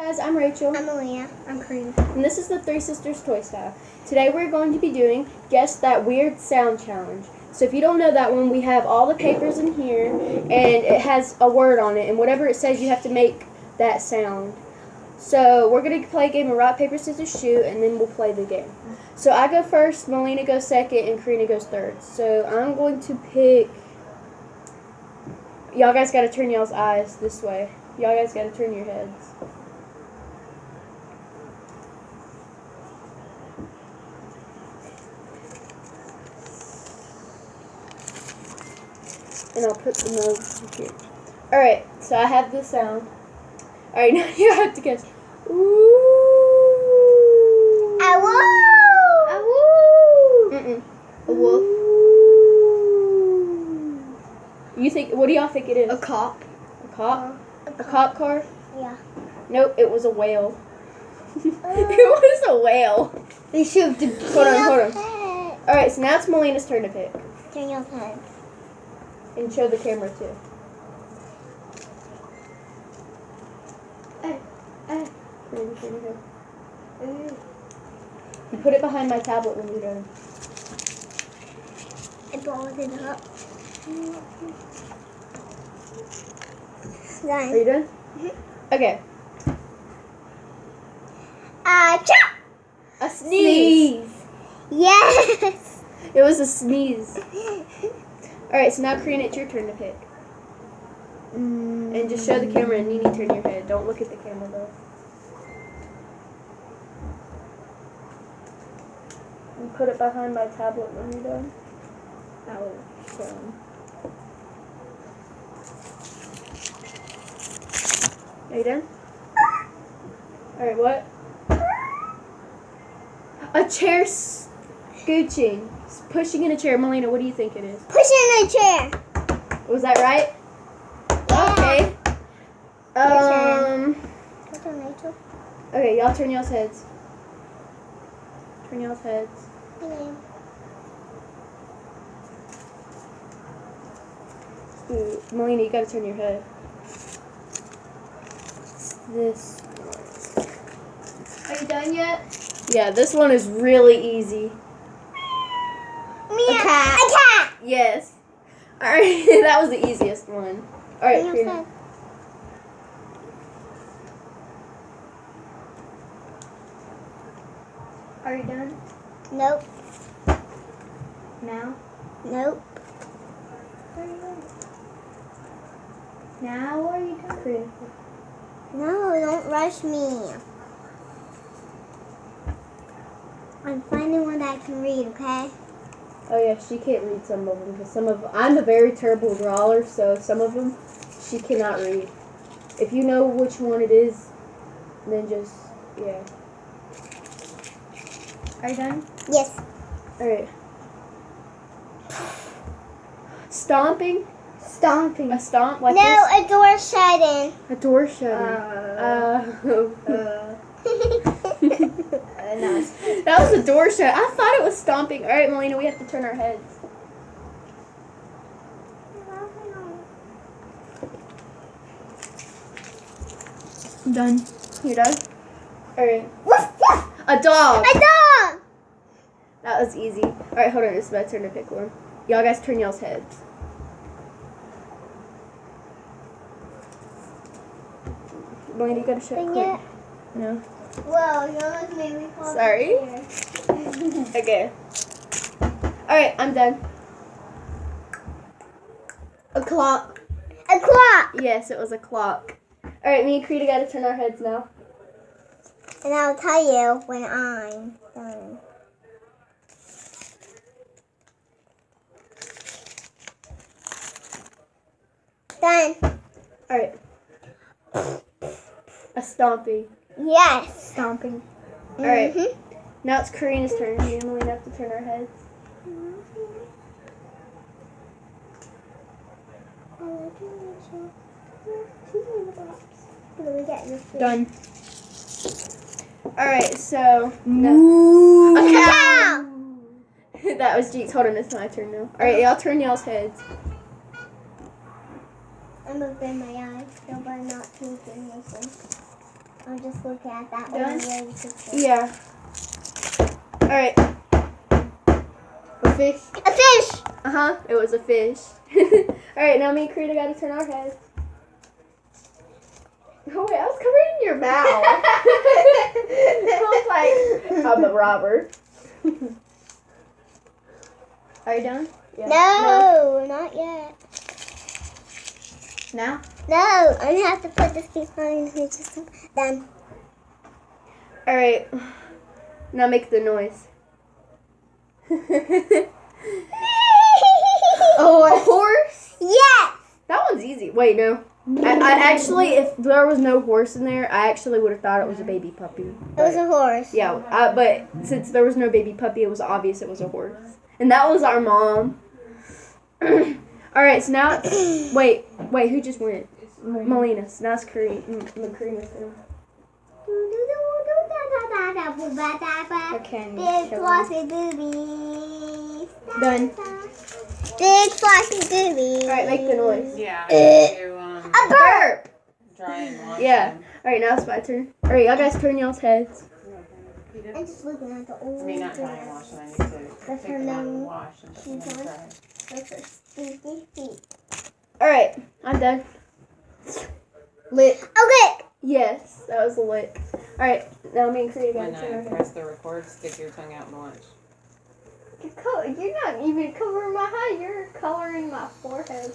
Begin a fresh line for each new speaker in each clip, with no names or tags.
Guys, I'm Rachel.
I'm Alina.
I'm Karina.
And this is the Three Sisters Toy Style. Today we're going to be doing Guess That Weird Sound Challenge. So if you don't know that one, we have all the papers in here, and it has a word on it, and whatever it says, you have to make that sound. So we're going to play a game of rock, paper, scissors, shoot, and then we'll play the game. So I go first, Melina goes second, and Karina goes third. So I'm going to pick... Y'all guys got to turn y'all's eyes this way. Y'all guys got to turn your heads. And I'll put the nose here. Alright, so I have the sound. Alright, now you have to guess. Ooh.
A woo!
A woo! Mm-mm. A wolf. You think, what do y'all think it is?
A cop.
A cop? A cop car?
Yeah.
Nope, it was a whale. It was a whale.
They should have
Hold on. Alright, so now it's Melina's turn to pick.
Turn your head.
And show the camera too. You put it behind my tablet when you're done.
I balled it up.
Are
Done.
you done? Okay.
Chop!
A sneeze.
Yes!
It was a sneeze. Alright, so now Karina, it's your turn to pick. And just show the camera and Nini, turn your head. Don't look at the camera though. And put it behind my tablet when you're done. Are you done? Alright, what? A chair scooching. Pushing in a chair. Melina, what do you think it is?
Pushing a chair.
Was that right?
Yeah.
Okay. Okay, y'all turn y'all's heads. Turn y'all's heads. Ooh, Melina, you gotta turn your head. This one.
Are you done yet?
Yeah, this one is really easy.
A cat.
Yes. Alright, that was the easiest one. Alright, Karina.
Are you done?
Nope.
Now?
Nope.
Now are you done?
Karina.
No, don't rush me. I'm finding one that I can read, okay?
Oh yeah, she can't read some of them because I'm a very terrible drawer, so some of them she cannot read. If you know which one it is, then just yeah.
Are you done?
Yes.
All right. Stomping.
Stomping.
A stomp like
No,
this.
a door shutting.
A door shutting.
Nice.
That was a door shut. I thought it was stomping. All right, Melina, we have to turn our heads.
I'm done.
You done? All right.
Woof, woof.
A dog.
A dog.
That was easy. All right, hold on. It's my turn to pick one. Y'all guys turn y'all's heads. Melina, you gotta shut
Dang
quick.
it.
No.
Whoa, you almost made me fall.
Sorry. Okay. Alright, I'm done.
A clock.
A clock.
Yes, it was a clock. Alright, me and Karina gotta turn our heads now.
And I'll tell you when I'm done. Done.
Alright. A stomping.
Yes.
Stomping.
Alright.
Mhm.
Now it's Karina's turn. Me and Melina have to turn our heads.
What do we get?
Done.
Alright, so no.
Moo.
A cow.
Cow.
That was Jeets. Hold on, it's my turn now. Alright, y'all turn y'all's heads.
I'm opening my eyes, so by not moving this one. I'm just looking at that
Done?
one. Really quickly.
Yeah. Alright. A fish.
A fish!
It was a fish. Alright, now me and Karina gotta turn our heads. Oh wait, I was covering your mouth. I was like, I'm a robber. Are you done? Yeah.
No, not yet.
Now?
No, I have to put this piece on here just done.
Alright. Now make the noise. Oh, a horse?
Yes!
That one's easy. Wait, no. I actually, if there was no horse in there, I actually would have thought it was a baby puppy.
It was a horse.
Yeah, but since there was no baby puppy, it was obvious it was a horse. And that was our mom. Alright, so now, wait, who just went? Melina. So now it's Karina's turn.
Okay.
Big flossy boobies.
Done.
Big flossy boobies.
Alright, make the noise.
Yeah.
A bird.
Dry and wash
Yeah.
them.
Alright, now it's my turn. Alright, y'all guys turn y'all's heads.
I'm just looking at the old
I mean, not dry and wash them. I need to
That's
take
her
them out and
name.
wash and put them in
She's on.
dry.
with her stinky feet.
Alright, I'm done.
Lick.
A lick.
Yes, that was a lick. Alright, now me and Karina
When
gotta turn our
I
heads.
press the record, stick your tongue out and watch.
You're not even covering my eye, you're coloring my forehead.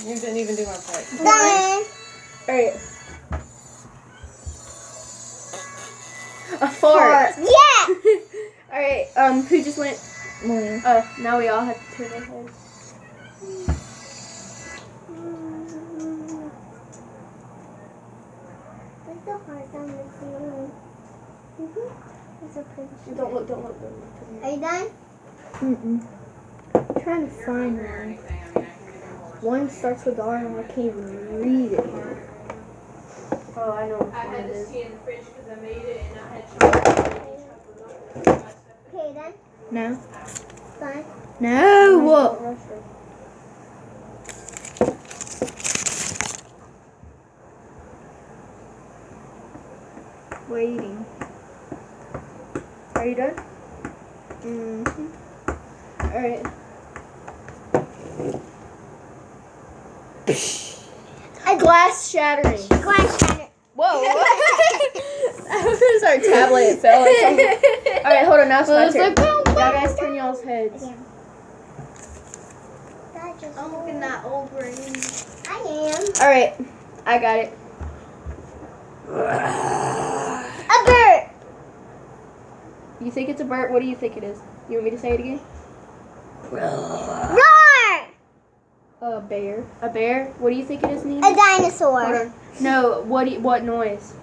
You didn't even do my part.
Done.
Alright. A fart.
Yeah.
Alright, who just went?
Melina.
Now we all have to turn our heads.
What's the heart on the ceiling? It's a pretty.
Don't look.
Are you done?
Mm-mm. I'm trying to find one.
Anything, I mean, I can give you more.
One starts with R and I can't even read it.
Oh, I know which
I
one
had
it
this
is.
tea in the fridge because I made it and I had sugar.
Okay, done.
No.
Done.
No.
Don't rush her.
Waiting.
Are you done?
Mm-hmm.
Alright.
A
Glass shattering.
glass shatter.
Whoa. That was our tablet. It fell. Alright, hold on. Now it's my turn. Y'all guys turn y'all's heads.
Yeah. That just
I'm looking at old brain.
I am.
Alright, I got it.
A bird.
You think it's a bird? What do you think it is? You want me to say it again?
Roar.
A bear. A bear? What do you think it is, Nina?
A dinosaur.
Hold on. No, what noise?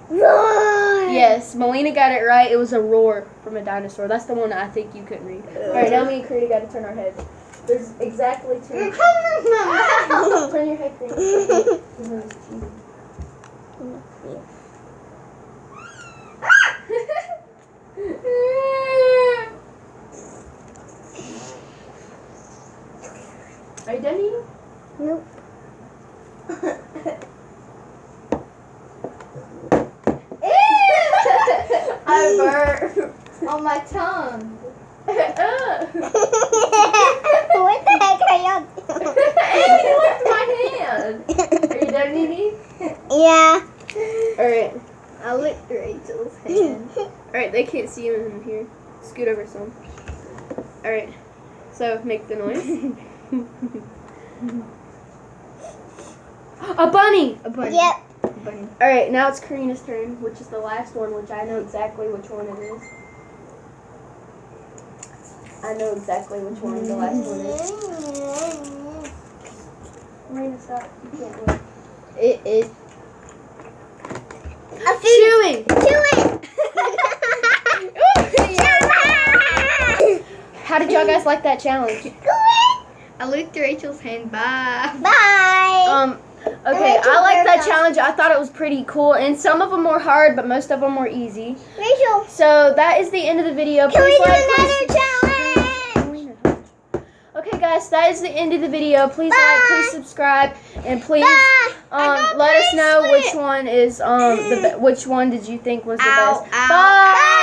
Roar.
Yes, Melina got it right. It was a roar from a dinosaur. That's the one that I think you couldn't read. Alright, now me and Karina got to turn our heads. There's exactly two. Turn your head, Karina. Are you done eating?
Nope.
I burped.
On my tongue.
What the heck are y'all
You licked my hand. Are you done eating?
Yeah.
Alright.
I licked Rachel's hand.
Alright, they can't see you in here. Scoot over some. Alright. So, make the noise. A bunny!
A bunny.
Yep.
A bunny.
Alright, now it's Karina's turn, which is the last one, which I know exactly which one it is. I know exactly which one the last one is. Karina, stop. You can't wait.
It is.
A food.
Chewing!
Chew it.
How did y'all guys like that challenge?
Go
I licked Rachel's hand. Bye.
Bye.
Okay,
I
I like that
Rachel.
challenge. I thought it was pretty cool, and some of them were hard, but most of them were easy.
Rachel,
So that is the end of the video.
can we
Please
do
like,
another
please.
challenge?
Okay, guys, that is the end of the video. Please like,
Bye.
please subscribe, and please
Bye. I got
let us know
bracelet.
which one is which one did you think was the
Ow,
best.
ow,
Bye.
ow.